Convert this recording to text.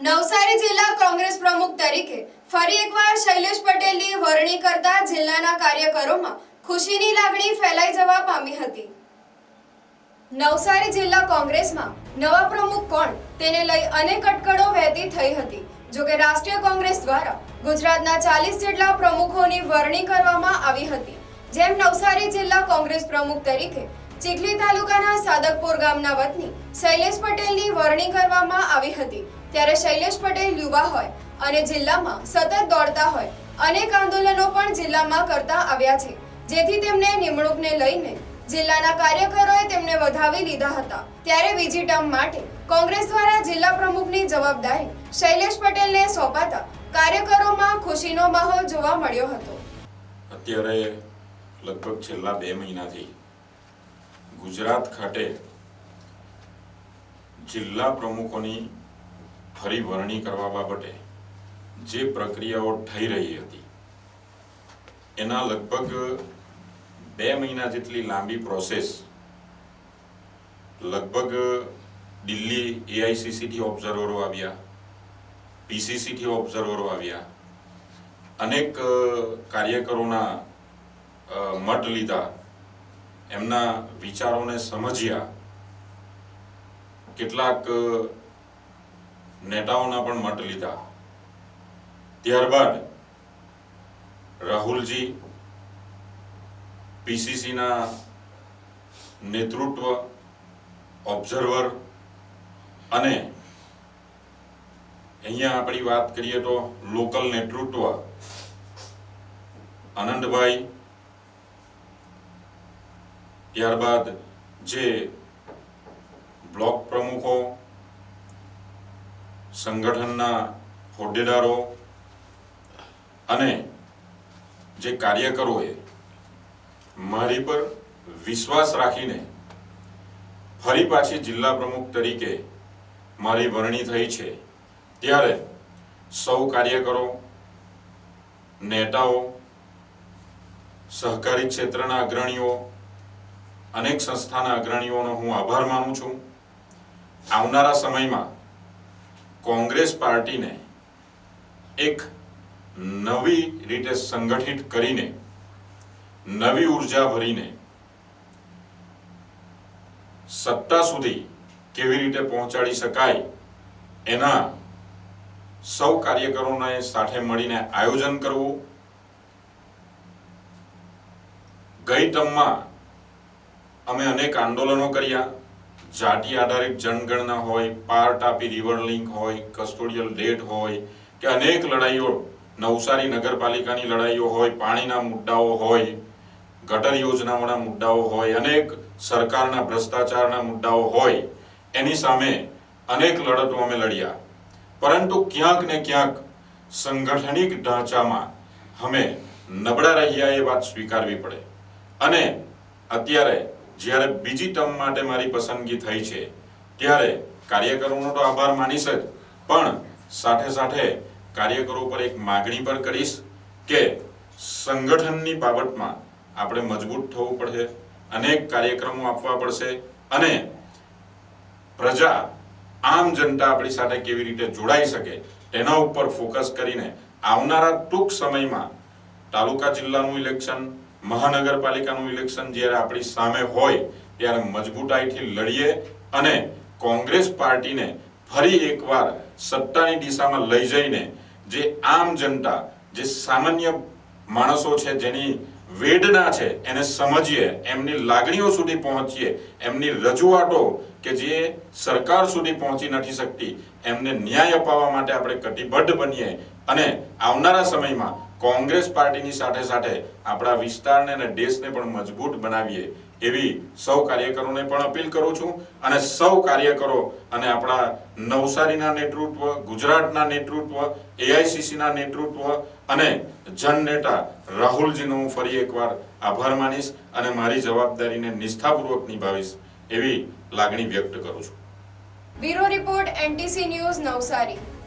નવસારી જિલ્લા કોંગ્રેસ પ્રમુખ તરીકે ફરી એકવાર શૈલેષ પટેલની વરણી કરતા જિલ્લાના કાર્યકરોમાં ખુશીની લાગણી ફેલાઈ જવા પામી હતી। નવસારી જિલ્લા કોંગ્રેસમાં નવા પ્રમુખ કોણ તેને લઈ અનેક અટકળો વહેતી થઈ હતી। જો કે રાષ્ટ્રીય કોંગ્રેસ દ્વારા ગુજરાતના 40 જેટલા પ્રમુખોની વરણી કરવામાં આવી હતી। જેમ નવસારી જિલ્લા કોંગ્રેસ પ્રમુખ તરીકે ચીખલી તાલુકાના સાદકપુર ગામના વતની શૈલેષ પટેલની વરણી કરવામાં આવી હતી। ત્યારે શૈલેષ પટેલ યુવા હોય અને જિલ્લામાં સતત દોડતા હોય અનેક આંદોલનો પણ જિલ્લામાં કરતા આવ્યા છે, જેથી તેમને નિમણૂકને લઈને જિલ્લાના કાર્યકરોએ તેમને વધાવી લીધા હતા। ત્યારે બીજી ટર્મ માટે કોંગ્રેસ દ્વારા જિલ્લા પ્રમુખની જવાબદારી શૈલેષ પટેલને સોંપાતા કાર્યકરોમાં ખુશીનો માહોલ જોવા મળ્યો હતો। અત્યારે લગભગ છેલ્લા 2 મહિનાથી ગુજરાત ખાતે જિલ્લા પ્રમુખોની ફરી વરણી કરવા બાબતે જે પ્રક્રિયાઓ થઈ રહી હતી એના લગભગ 2 મહિના જેટલી લાંબી પ્રોસેસ લગભગ દિલ્હી AICC થી ઓબ્ઝર્વરો આવ્યા, PCC થી ઓબ્ઝર્વરો આવ્યા, અનેક કાર્યકરોના મત લીધા, એમના વિચારોને સમજ્યા, કેટલાક નેતાઓના પણ મત લીધા। ત્યારબાદ રાહુલજી PCC ના નેતૃત્વ, ઓબ્ઝર્વર અને અહીંયા આપણી વાત કરીએ તો લોકલ નેતૃત્વ આનંદભાઈ, ત્યારબાદ જે બ્લોક પ્રમુખો, સંગઠનના હોદ્દેદારો અને જે કાર્યકરોએ મારી પર વિશ્વાસ રાખીને ફરી પાછી જિલ્લા પ્રમુખ તરીકે મારી વરણી થઈ છે, ત્યારે સૌ કાર્યકરો, નેતાઓ, સહકારી ક્ષેત્રના અગ્રણીઓ, અનેક સંસ્થાના અગ્રણીઓનો હું આભાર માનું છું। આવનારા સમયમાં કોંગ્રેસ પાર્ટીને એક નવી રીતે સંગઠિત કરીને, નવી ઉર્જા ભરીને સત્તા સુધી કેવી રીતે પહોંચાડી શકાય એના સૌ કાર્યકરોને સાથે મળીને આયોજન કરવું। ગઈ ટર્મમાં અમે અનેક આંદોલનો કર્યા, જાતિ આધારિત જનગણના હોય, પાર તાપી રિવર લિંક હોય, કસ્ટોડિયલ ડેટ હોય કે અનેક લડાઈઓ, નવસારી નગરપાલિકાની લડાઈઓ હોય, પાણીના મુદ્દાઓ હોય, ગટર યોજનાઓના મુદ્દાઓ હોય, અનેક સરકારના ભ્રષ્ટાચારના મુદ્દાઓ હોય, એની સામે અનેક લડતો અમે લડ્યા। પરંતુ ક્યાંક ને ક્યાંક સંગઠનિક ઢાંચામાં અમે નબળા રહ્યા એ વાત સ્વીકારવી પડે। અને અત્યારે જ્યારે બીજી ટર્મ માટે મારી પસંદગી થઈ છે ત્યારે કાર્યકરોનો તો આભાર માનીશ જ, પણ સાથે સાથે કાર્યકરો પર એક માગણી પર કરીશ કે સંગઠનની બાબતમાં આપણે મજબૂત થવું પડશે, અનેક કાર્યક્રમો આપવા પડશે અને પ્રજા, આમ જનતા આપણી સાથે કેવી રીતે જોડાઈ શકે તેના ઉપર ફોકસ કરીને આવનારા ટૂંક સમયમાં તાલુકા જિલ્લાનું ઇલેક્શન, મહાનગરપાલિકાનું ઇલેક્શન જ્યારે આપણી સામે હોય ત્યારે મજબૂતાઈથી લડીએ અને કોંગ્રેસ પાર્ટીને ફરી એકવાર સત્તાની દિશામાં લઈ જઈને જે આમ જનતા, જે સામાન્ય માણસો છે, જેની વેદના છે એને સમજીએ, એમની લાગણીઓ સુધી પહોંચીએ, એમની રજૂઆતો કે જે સરકાર સુધી પહોંચી નથી શકતી એમને ન્યાય અપાવવા માટે આપણે કટિબદ્ધ બનીએ અને આવનારા સમયમાં કોંગ્રેસ પાર્ટીની સાથે સાથે આપણા વિસ્તારને અને દેશને પણ મજબૂત બનાવીએ એવી સૌ કાર્યકરોને પણ અપીલ કરું છું। અને સૌ કાર્યકરો અને આપણા નવસારીના નેતૃત્વ, ગુજરાતના નેતૃત્વ, AICCના નેતૃત્વ અને જનનેતા રાહુલજીનો હું ફરી એકવાર આભાર માનીશ અને મારી જવાબદારીને નિષ્ઠાપૂર્વક નિભાવીશ એવી લાગણી વ્યક્ત કરું છું। Bureau report NTC news Navsari.